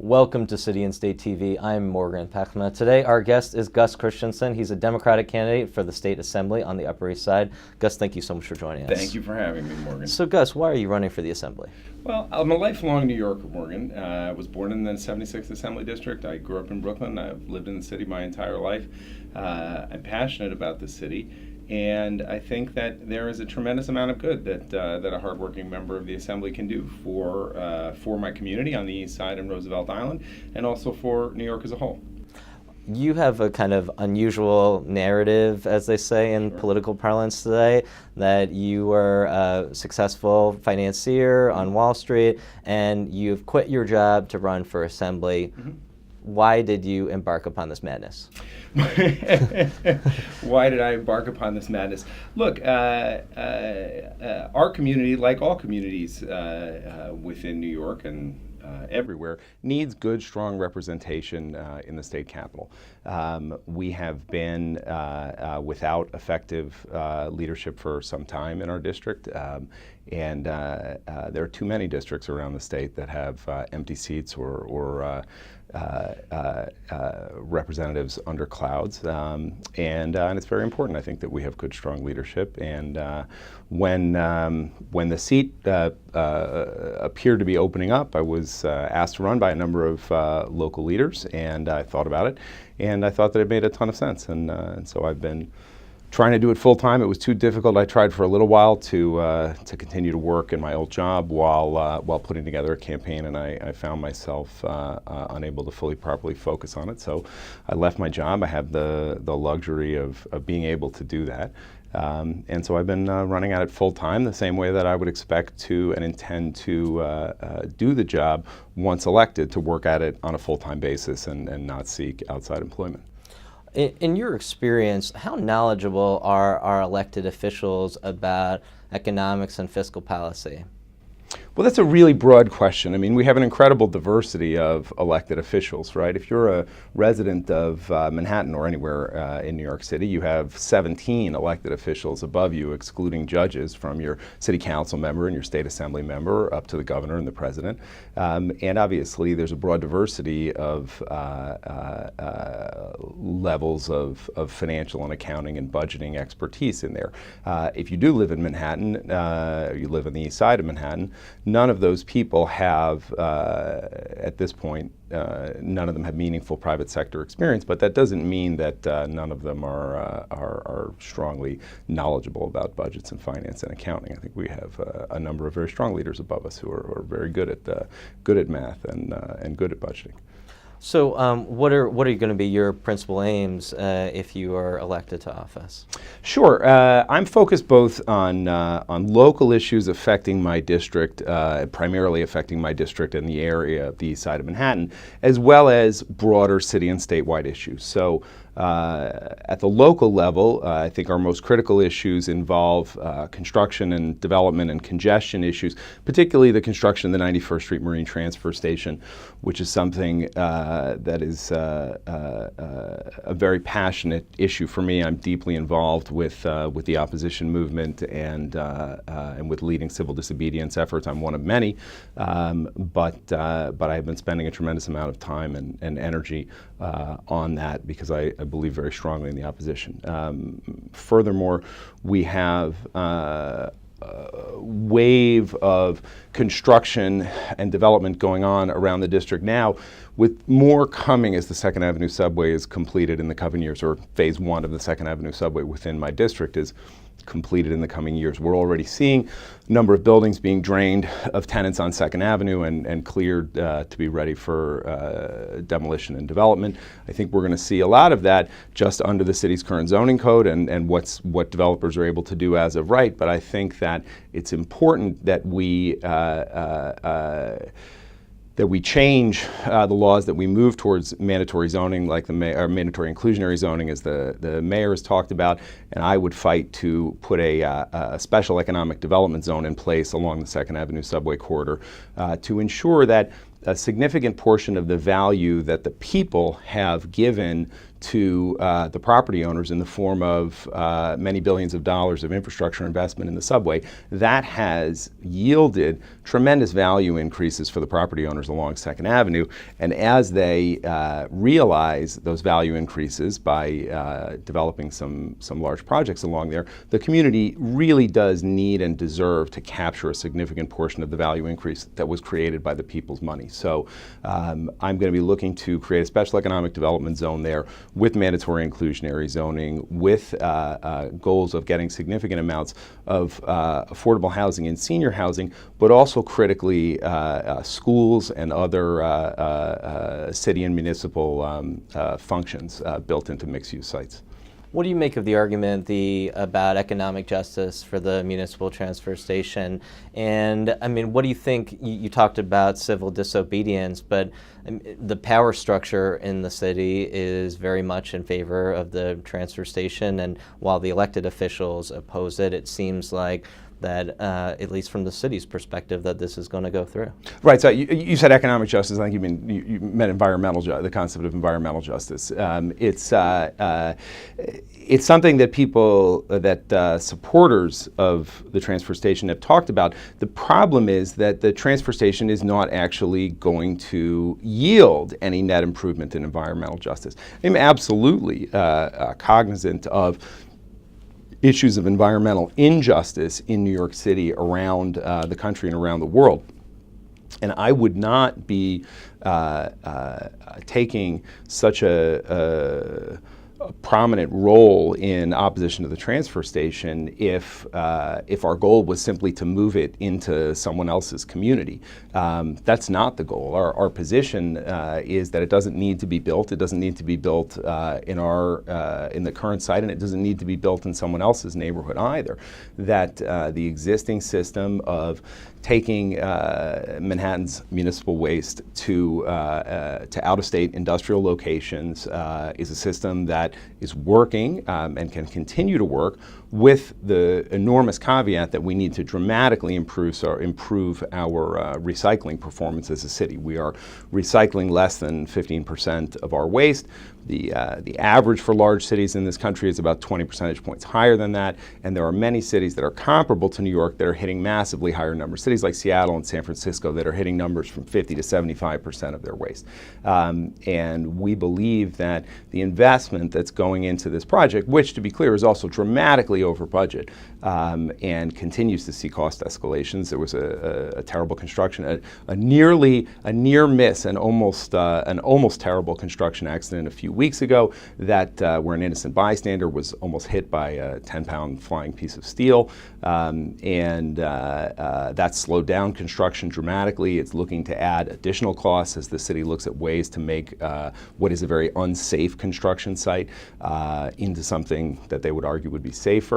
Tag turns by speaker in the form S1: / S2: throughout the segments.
S1: Welcome to City and State TV. I'm Morgan Pechma. Today our guest is Gus Christensen. He's a Democratic candidate for the State Assembly on the Upper East Side. Gus, thank you so much for joining us.
S2: Thank you for having me, Morgan.
S1: So Gus, why are you running for the Assembly?
S2: Well, I'm a lifelong New Yorker, Morgan. I was born in the 76th Assembly District. I grew up in Brooklyn. I've lived in the city my entire life. I'm passionate about the city. And I think that there is a tremendous amount of good that a hardworking member of the Assembly can do for my community on the East Side and Roosevelt Island, and also for New York as a whole.
S1: You have a kind of unusual narrative, as they say in political parlance today, that you were a successful financier on Wall Street, and you've quit your job to run for Assembly. Mm-hmm. Why did you embark upon this madness?
S2: Why did I embark upon this madness? Look, our community, like all communities within New York and everywhere, needs good, strong representation in the state capitol. We have been without effective leadership for some time in our district, and there are too many districts around the state that have empty seats or representatives under clouds, and it's very important, I think, that we have good, strong leadership. And when the seat appeared to be opening up, I was asked to run by a number of local leaders, and I thought about it, and I thought that it made a ton of sense, and so I've been trying to do it full time. It was too difficult. I tried for a little while to continue to work in my old job while putting together a campaign, and I found myself unable to fully properly focus on it. So I left my job. I have the luxury of being able to do that, and so I've been running at it full time, the same way that I would expect to and intend to do the job once elected, to work at it on a full time basis and not seek outside employment.
S1: In your experience, how knowledgeable are our elected officials about economics and fiscal policy?
S2: Well, that's a really broad question. I mean, we have an incredible diversity of elected officials, right? If you're a resident of Manhattan or anywhere in New York City, you have 17 elected officials above you, excluding judges, from your city council member and your state assembly member up to the governor and the president. And obviously, there's a broad diversity of levels of financial and accounting and budgeting expertise in there. If you do live in Manhattan, you live on the east side of Manhattan, none of those people have, at this point, none of them have meaningful private sector experience, but that doesn't mean that none of them are strongly knowledgeable about budgets and finance and accounting. I think we have a number of very strong leaders above us who are very good at math and good at budgeting.
S1: So what are you going to be your principal aims if you are elected to office?
S2: Sure. I'm focused both on local issues affecting my district, primarily affecting my district and the area of the east side of Manhattan, as well as broader city and statewide issues. So at the local level, I think our most critical issues involve construction and development and congestion issues, particularly the construction of the 91st Street Marine Transfer Station, which is something that is a very passionate issue for me. I'm deeply involved with the opposition movement and with leading civil disobedience efforts. I'm one of many, but I have been spending a tremendous amount of time and energy on that because I believe very strongly in the opposition. Furthermore, we have a wave of construction and development going on around the district now, with more coming as the Second Avenue subway is completed in the coming years, or phase one of the Second Avenue subway within my district is completed in the coming years. We're already seeing a number of buildings being drained of tenants on Second Avenue and cleared to be ready for demolition and development. I think we're going to see a lot of that just under the city's current zoning code and what developers are able to do as of right. But I think that it's important that we change the laws, that we move towards mandatory zoning, like or mandatory inclusionary zoning, as the mayor has talked about, and I would fight to put a special economic development zone in place along the Second Avenue subway corridor to ensure that a significant portion of the value that the people have given to the property owners in the form of many billions of dollars of infrastructure investment in the subway, that has yielded tremendous value increases for the property owners along 2nd Avenue. And as they realize those value increases by developing some large projects along there, the community really does need and deserve to capture a significant portion of the value increase that was created by the people's money. So I'm going to be looking to create a special economic development zone there with mandatory inclusionary zoning, with goals of getting significant amounts of affordable housing and senior housing, but also critically schools and other city and municipal functions built into mixed-use sites.
S1: What do you make of the argument about economic justice for the municipal transfer station? And I mean, what do you think? You talked about civil disobedience, but the power structure in the city is very much in favor of the transfer station. And while the elected officials oppose it, it seems like that, at least from the city's perspective, that this is going to go through.
S2: Right. So you said economic justice. I think you meant the concept of environmental justice. It's something that people, supporters of the transfer station have talked about. The problem is that the transfer station is not actually going to yield any net improvement in environmental justice. I'm absolutely cognizant of issues of environmental injustice in New York City, around the country and around the world. And I would not be taking such a prominent role in opposition to the transfer station if our goal was simply to move it into someone else's community. That's not the goal. Our position is that it doesn't need to be built. It doesn't need to be built in the current site, and it doesn't need to be built in someone else's neighborhood either. That the existing system of taking Manhattan's municipal waste to out-of-state industrial locations is a system that is working and can continue to work, with the enormous caveat that we need to dramatically improve our recycling performance as a city. We are recycling less than 15% of our waste. The average for large cities in this country is about 20 percentage points higher than that, and there are many cities that are comparable to New York that are hitting massively higher numbers. Cities like Seattle and San Francisco that are hitting numbers from 50 to 75% of their waste. And we believe that the investment that's going into this project, which to be clear is also dramatically over budget and continues to see cost escalations. There was a terrible construction, a near miss, an almost terrible construction accident a few weeks ago where an innocent bystander was almost hit by a 10-pound flying piece of steel, and that slowed down construction dramatically. It's looking to add additional costs as the city looks at ways to make what is a very unsafe construction site into something that they would argue would be safer.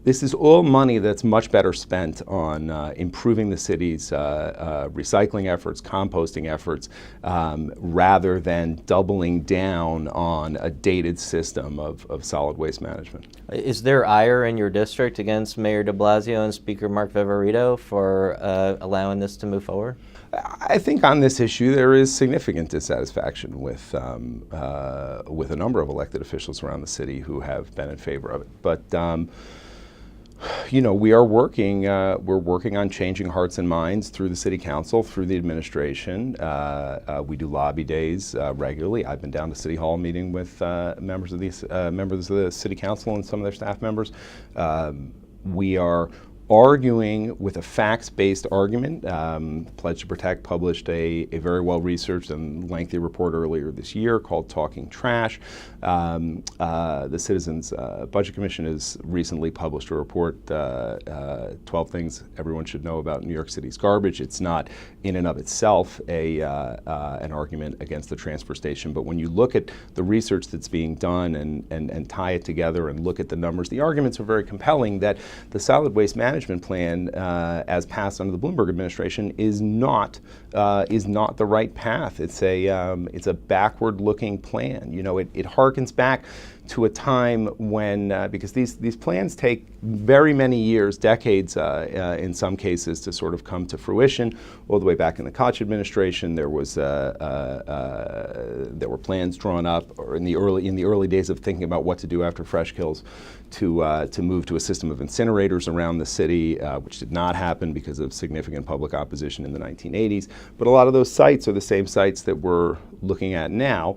S2: This is all money that's much better spent on improving the city's recycling efforts, composting efforts, rather than doubling down on a dated system of solid waste management.
S1: Is there ire in your district against Mayor de Blasio and Speaker Mark Viverito for allowing this to move forward?
S2: I think on this issue there is significant dissatisfaction with a number of elected officials around the city who have been in favor of it. But we're working on changing hearts and minds through the city council, through the administration. We do lobby days regularly. I've been down to City Hall meeting with members of the city council and some of their staff members. We are arguing with a facts-based argument. Pledge to Protect published a very well-researched and lengthy report earlier this year called Talking Trash. The Citizens Budget Commission has recently published a report, 12 Things Everyone Should Know About New York City's Garbage. It's not in and of itself an argument against the transfer station, but when you look at the research that's being done and tie it together and look at the numbers, the arguments are very compelling that the solid waste management management plan, as passed under the Bloomberg administration, is not the right path. It's a backward-looking plan. You know, it harkens back to a time when, because these plans take very many years, decades in some cases, to sort of come to fruition. All the way back in the Koch administration, there were plans drawn up, or in the early days of thinking about what to do after fresh kills, to move to a system of incinerators around the city, which did not happen because of significant public opposition in the 1980s. But a lot of those sites are the same sites that we're looking at now.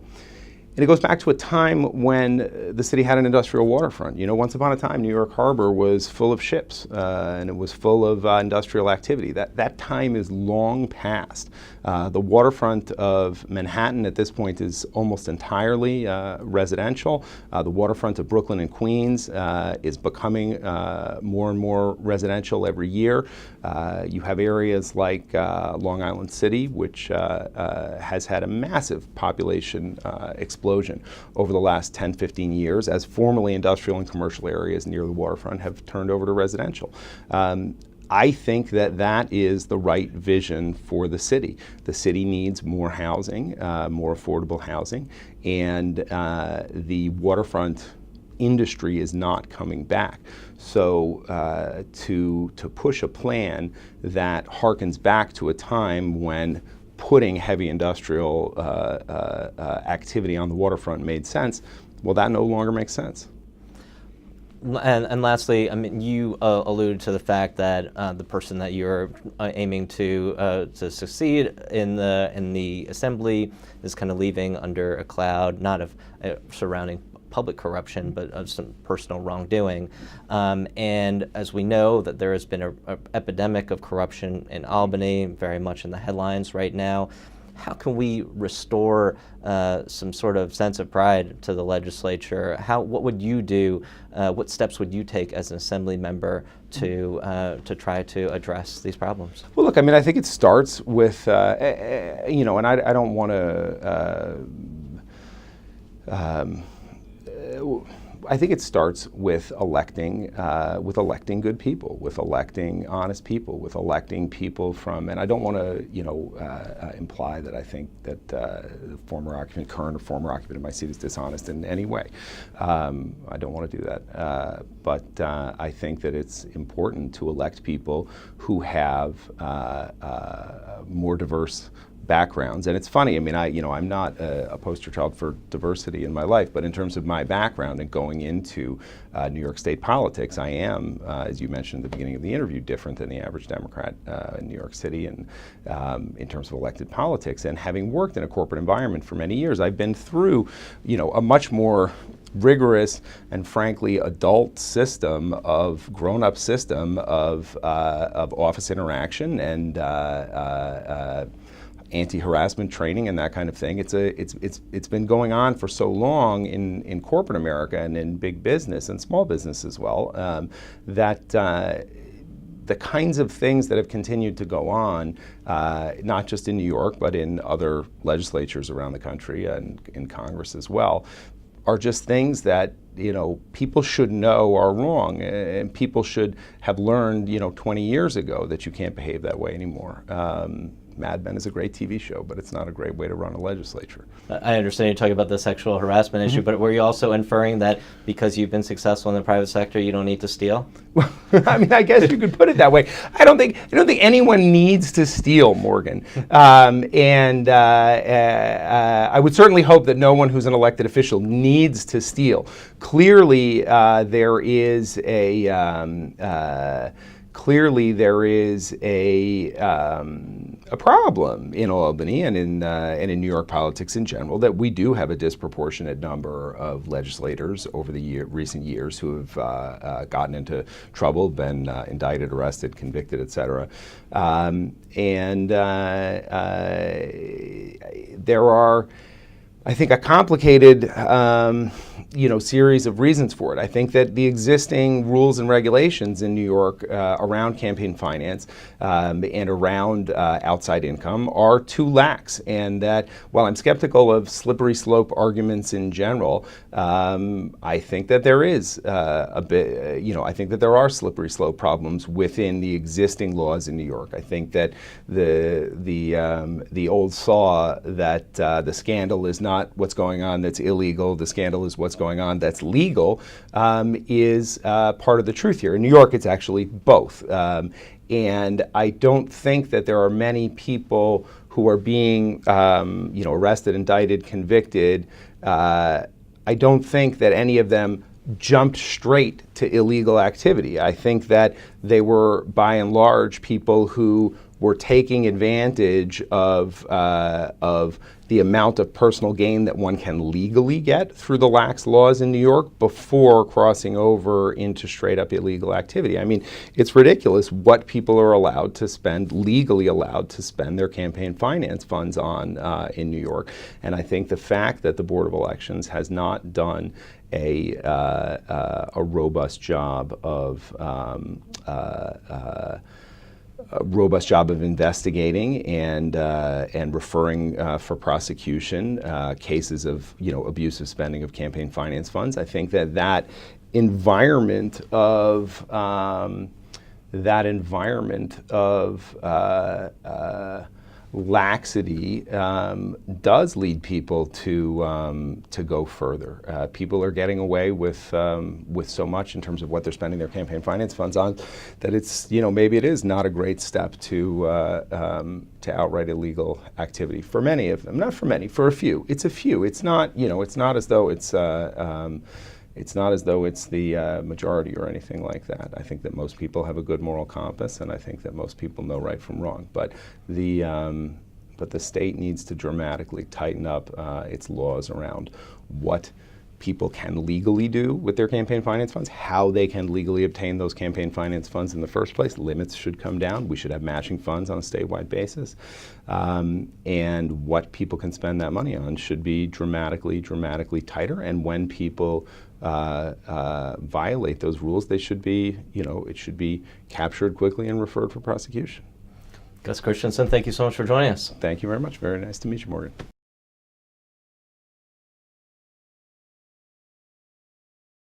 S2: And it goes back to a time when the city had an industrial waterfront. You know, once upon a time, New York Harbor was full of ships, and it was full of industrial activity. That time is long past. The waterfront of Manhattan at this point is almost entirely residential. The waterfront of Brooklyn and Queens is becoming more and more residential every year. You have areas like Long Island City, which has had a massive population explosion over the last 10, 15 years, as formerly industrial and commercial areas near the waterfront have turned over to residential. I think that is the right vision for the city. The city needs more housing, more affordable housing, and the waterfront industry is not coming back. So to push a plan that harkens back to a time when putting heavy industrial activity on the waterfront made sense, well, that no longer makes sense.
S1: And lastly, I mean, you alluded to the fact that the person that you're aiming to succeed in the assembly is kind of leaving under a cloud, not of surrounding public corruption, but of some personal wrongdoing. And as we know, that there has been an epidemic of corruption in Albany, very much in the headlines right now. How can we restore some sort of sense of pride to the legislature? What would you do? What steps would you take as an assembly member to try to address these problems?
S2: Well, look, I mean, I think it starts with, you know, and I don't want to. I think it starts with electing good people, with electing honest people, with electing people from, and I don't want to, you know, imply that I think that the current or former occupant of my seat is dishonest in any way. I don't want to do that. But I think that it's important to elect people who have more diverse backgrounds. And it's funny, I mean, I'm not a poster child for diversity in my life, but in terms of my background and going into New York State politics, I am, as you mentioned at the beginning of the interview, different than the average Democrat in New York City, and in terms of elected politics. And having worked in a corporate environment for many years, I've been through, you know, a much more rigorous and frankly adult system of grown-up system of office interaction and anti-harassment training and that kind of thing. It's been going on for so long in corporate America and in big business and small business as well, that the kinds of things that have continued to go on, not just in New York but in other legislatures around the country and in Congress as well, are just things that, you know, people should know are wrong, and people should have learned, you know, 20 years ago that you can't behave that way anymore. Mad Men is a great TV show, but it's not a great way to run a legislature.
S1: I understand you're talking about the sexual harassment issue, but were you also inferring that because you've been successful in the private sector, you don't need to steal?
S2: Well, I mean, I guess you could put it that way. I don't think anyone needs to steal, Morgan. I would certainly hope that no one who's an elected official needs to steal. Clearly, there is a problem in Albany and in New York politics in general, that we do have a disproportionate number of legislators over the recent years who have gotten into trouble, been indicted, arrested, convicted, etc. There are, I think, a complicated series of reasons for it. I think that the existing rules and regulations in New York around campaign finance and around outside income are too lax, and that while I'm skeptical of slippery slope arguments in general, I think that there is a bit, I think that there are slippery slope problems within the existing laws in New York. I think that the old saw that the scandal is not what's going on that's illegal, the scandal is what's going on that's legal, is part of the truth here. In New York, it's actually both. And I don't think that there are many people who are being arrested, indicted, convicted. I don't think that any of them jumped straight to illegal activity. I think that they were, by and large, people who were taking advantage of the amount of personal gain that one can legally get through the lax laws in New York before crossing over into straight up illegal activity. I mean, it's ridiculous what people are allowed to spend, legally allowed to spend their campaign finance funds on in New York. And I think the fact that the Board of Elections has not done a robust job of investigating and referring for prosecution cases of abusive spending of campaign finance funds. I think that environment of laxity does lead people to go further. People are getting away with so much in terms of what they're spending their campaign finance funds on that it's maybe it is not a great step to outright illegal activity for many of them. Not for many, for a few. It's a few. It's not it's not as though it's the majority or anything like that. I think that most people have a good moral compass, and I think that most people know right from wrong. But the state needs to dramatically tighten up its laws around what people can legally do with their campaign finance funds, how they can legally obtain those campaign finance funds in the first place. Limits should come down. We should have matching funds on a statewide basis. And what people can spend that money on should be dramatically tighter. And when people violate those rules, they should be, it should be captured quickly and referred for prosecution.
S1: Gus Christensen, thank you so much for joining us.
S2: Thank you very much. Very nice to meet you, Morgan.